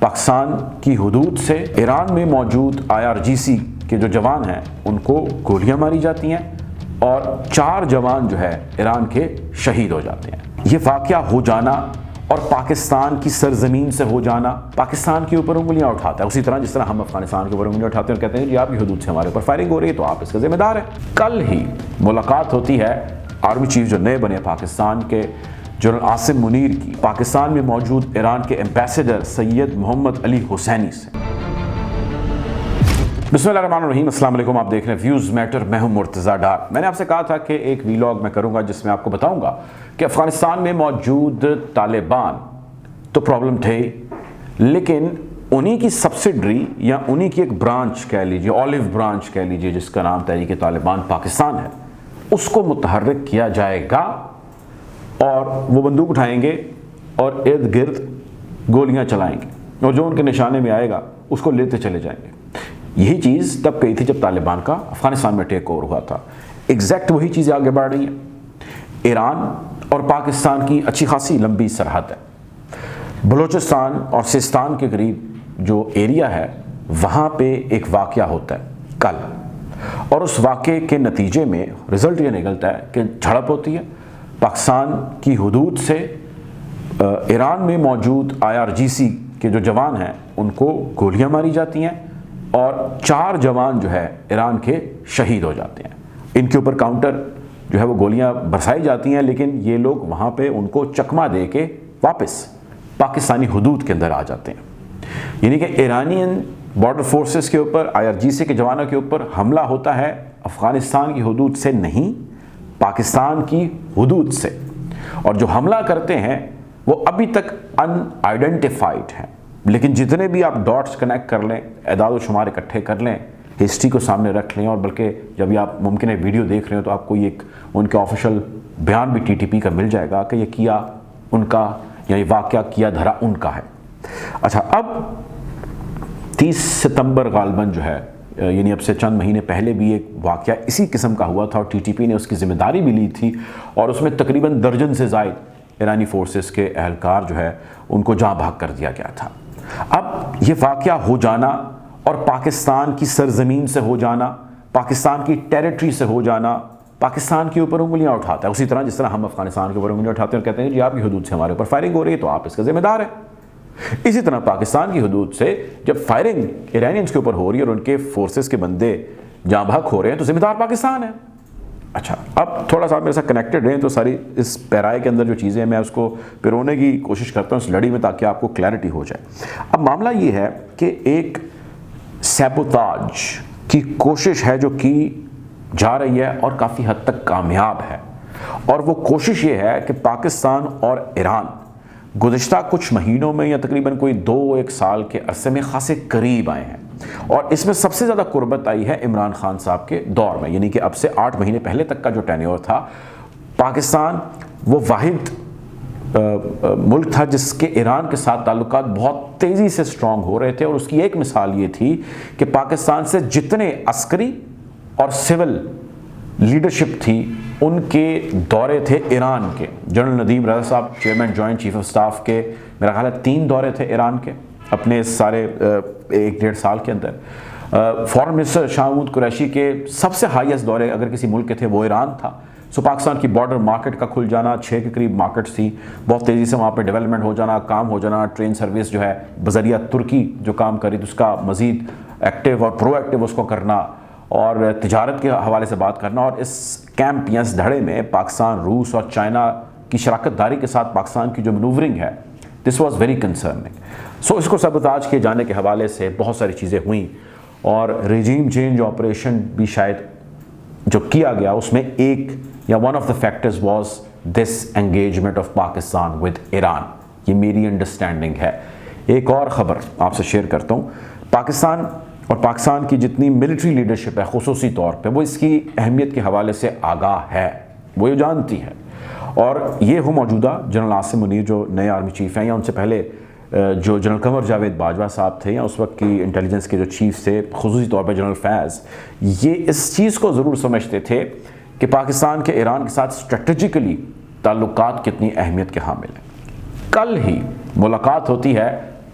پاکستان کی حدود سے ایران میں موجود IRGC کے جو جوان ہیں ان کو گولیاں ماری جاتی ہیں اور 4 جوان جو ہے ایران کے شہید ہو جاتے ہیں۔ یہ واقعہ ہو جانا اور پاکستان کی سرزمین سے ہو جانا پاکستان کے اوپر انگلیاں اٹھاتا ہے، اسی طرح جس طرح ہم افغانستان کے اوپر انگلیاں اٹھاتے ہیں اور کہتے ہیں جی آپ کی حدود سے ہمارے اوپر فائرنگ ہو رہی ہے تو آپ اس کا ذمہ دار ہیں۔ کل ہی ملاقات ہوتی ہے آرمی چیف جو نئے بنے پاکستان کے جنرل عاصم منیر کی پاکستان میں موجود ایران کے ایمبیسیڈر سید محمد علی حسینی سے۔ بسم اللہ الرحمن الرحیم، السلام علیکم، آپ دیکھ رہے ہیں ویوز میٹر، میں ہوں مرتضیٰ ڈار۔ میں نے آپ سے کہا تھا کہ ایک ویلاگ میں کروں گا جس میں آپ کو بتاؤں گا کہ افغانستان میں موجود طالبان تو پرابلم تھے، لیکن انہی کی سبسڈری یا انہی کی ایک برانچ کہہ لیجیے، آلیو برانچ کہہ لیجیے، جس کا نام تحریک طالبان پاکستان ہے، اس کو متحرک کیا جائے گا اور وہ بندوق اٹھائیں گے اور ارد گرد گولیاں چلائیں گے اور جو ان کے نشانے میں آئے گا اس کو لیتے چلے جائیں گے۔ یہی چیز تب کہی تھی جب طالبان کا افغانستان میں ٹیک اوور ہوا تھا۔ ایگزیکٹ وہی چیزیں آگے بڑھ رہی ہیں۔ ایران اور پاکستان کی اچھی خاصی لمبی سرحد ہے۔ بلوچستان اور سیستان کے قریب جو ایریا ہے وہاں پہ ایک واقعہ ہوتا ہے کل، اور اس واقعے کے نتیجے میں رزلٹ یہ نکلتا ہے کہ جھڑپ ہوتی ہے پاکستان کی حدود سے ایران میں موجود IRGC کے جو جوان ہیں ان کو گولیاں ماری جاتی ہیں اور 4 جوان جو ہے ایران کے شہید ہو جاتے ہیں۔ ان کے اوپر کاؤنٹر جو ہے وہ گولیاں برسائی جاتی ہیں، لیکن یہ لوگ وہاں پہ ان کو چکمہ دے کے واپس پاکستانی حدود کے اندر آ جاتے ہیں۔ یعنی کہ ایرانین بارڈر فورسز کے اوپر، IRGC کے جوانوں کے اوپر حملہ ہوتا ہے افغانستان کی حدود سے نہیں، پاکستان کی حدود سے، اور جو حملہ کرتے ہیں وہ ابھی تک ان آئیڈینٹیفائڈ ہیں، لیکن جتنے بھی آپ ڈاٹس کنیکٹ کر لیں، اعداد و شمار اکٹھے کر لیں، ہسٹری کو سامنے رکھ لیں، اور بلکہ جب یہ آپ ممکن ہے ویڈیو دیکھ رہے ہو تو آپ کو ایک ان کا آفیشیل بیان بھی TTP کا مل جائے گا کہ یہ کیا ان کا، یا یہ واقعہ کیا دھرا ان کا ہے۔ اچھا، اب 30 ستمبر غالباً جو ہے، یعنی اب سے چند مہینے پہلے بھی ایک واقعہ اسی قسم کا ہوا تھا اور TTP نے اس کی ذمہ داری بھی لی تھی، اور اس میں تقریباً درجن سے زائد ایرانی فورسز کے اہلکار جو ہے ان کو جاں بحق کر دیا گیا تھا۔ اب یہ واقعہ ہو جانا اور پاکستان کی سرزمین سے ہو جانا، پاکستان کی ٹیریٹری سے ہو جانا پاکستان کے اوپر انگلیاں اٹھاتا ہے، اسی طرح جس طرح ہم افغانستان کے اوپر انگلیاں اٹھاتے ہیں اور کہتے ہیں جی آپ کی حدود سے ہمارے اوپر فائرنگ ہو رہی ہے تو آپ اس کا ذمہ دار ہیں۔ اسی طرح پاکستان کی حدود سے جب فائرنگ ایرانینز کے اوپر ہو رہی ہے اور ان کے فورسز کے بندے جاں بحق ہو رہے ہیں تو ذمہ دار پاکستان ہے۔ اچھا، اب تھوڑا سا میرے ساتھ کنیکٹڈ رہیں تو ساری اس پیرائے کے اندر جو چیزیں ہیں میں اس کو پرونے کی کوشش کرتا ہوں اس لڑی میں، تاکہ آپ کو کلیئرٹی ہو جائے۔ اب معاملہ یہ ہے کہ ایک سیبوتاج کی کوشش ہے جو کی جا رہی ہے اور کافی حد تک کامیاب ہے، اور وہ کوشش یہ ہے کہ پاکستان اور ایران گزشتہ کچھ مہینوں میں یا تقریباً کوئی 2-1 سال کے عرصے میں خاصے قریب آئے ہیں، اور اس میں سب سے زیادہ قربت آئی ہے عمران خان صاحب کے دور میں، یعنی کہ اب سے 8 مہینے پہلے تک کا جو ٹینیور تھا، پاکستان وہ واحد ملک تھا جس کے ایران کے ساتھ تعلقات بہت تیزی سے سٹرونگ ہو رہے تھے، اور اس کی ایک مثال یہ تھی کہ پاکستان سے جتنے عسکری اور سول لیڈرشپ تھی ان کے دورے تھے ایران کے۔ جنرل ندیم رضا صاحب chairman joint chief of staff کے میرا خیال ہے 3 دورے تھے ایران کے اپنے سارے 1-1.5 سال کے اندر۔ فورن منسٹر شاہ محمود قریشی کے سب سے ہائیسٹ دورے اگر کسی ملک کے تھے وہ ایران تھا۔ سو پاکستان کی بارڈر مارکیٹ کا کھل جانا، 6 کے قریب مارکیٹس تھی، بہت تیزی سے وہاں پہ ڈیولپمنٹ ہو جانا، کام ہو جانا، ٹرین سروس جو ہے بذریعہ ترکی جو کام کری تو اس کا مزید ایکٹیو اور پرو ایکٹیو اس کو کرنا، اور تجارت کے حوالے سے بات کرنا، اور اس کیمپ یا اس دھڑے میں پاکستان، روس اور چائنا کی شراکت داری کے ساتھ پاکستان کی جو منوورنگ ہے، دس واز ویری کنسرننگ۔ سو اس کو سبوتاج کیے جانے کے حوالے سے بہت ساری چیزیں ہوئیں، اور ریجیم چینج آپریشن بھی شاید جو کیا گیا اس میں ایک یا one of the factors was this engagement of Pakistan with Iran, یہ میری انڈرسٹینڈنگ ہے۔ ایک اور خبر آپ سے شیئر کرتا ہوں، پاکستان کی جتنی ملٹری لیڈرشپ ہے خصوصی طور پہ وہ اس کی اہمیت کے حوالے سے آگاہ ہے، وہ یہ جانتی ہے، اور یہ ہو موجودہ جنرل عاصم منیر جو نئے آرمی چیف ہیں، یا ان سے پہلے جو جنرل قمر جاوید باجوہ صاحب تھے، یا اس وقت کی انٹیلیجنس کے جو چیف تھے خصوصی طور پہ جنرل فیض، یہ اس چیز کو ضرور سمجھتے تھے کہ پاکستان کے ایران کے ساتھ اسٹریٹجیکلی تعلقات کتنی اہمیت کے حامل ہیں۔ کل ہی ملاقات ہوتی ہے